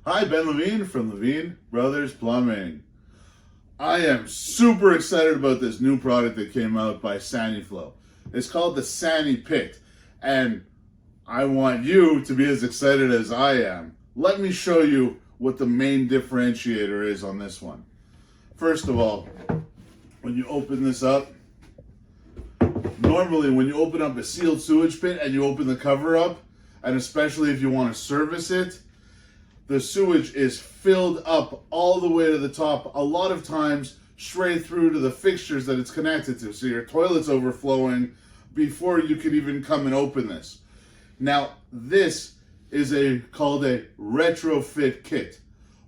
Hi, Ben Levine from Levine Brothers Plumbing. I am super excited about this new product that came out by Saniflo. It's called the Sanipit, and I want you to be as excited as I am. Let me show you what the main differentiator is on this one. First of all, when you open this up, normally when you open up a sealed sewage pit and you open the cover up, and especially if you want to service it, the sewage is filled up all the way to the top, a lot of times straight through to the fixtures that it's connected to. So your toilet's overflowing before you could even come and open this. Now, this is called a retrofit kit.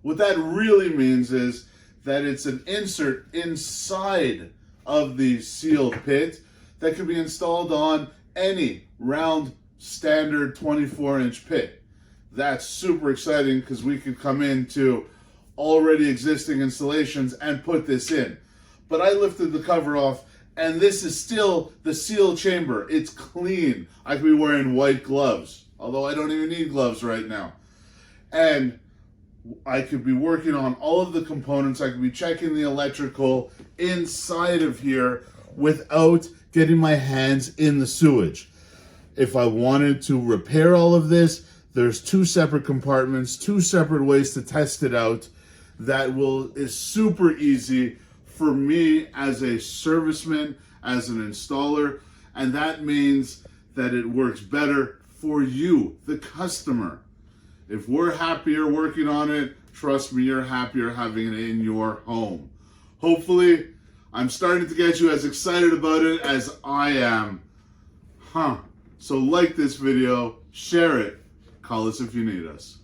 What that really means is that it's an insert inside of the sealed pit that can be installed on any round standard 24-inch pit. That's super exciting because we could come into already existing installations and put this in. But I lifted the cover off and this is still the sealed chamber. It's clean. I could be wearing white gloves, although I don't even need gloves right now. And I could be working on all of the components. I could be checking the electrical inside of here without getting my hands in the sewage. If I wanted to repair all of this, there's two separate compartments, two separate ways to test it out. That is super easy for me as a serviceman, as an installer, and that means that it works better for you, the customer. If we're happier working on it, trust me, you're happier having it in your home. Hopefully, I'm starting to get you as excited about it as I am. So like this video, share it, call us if you need us.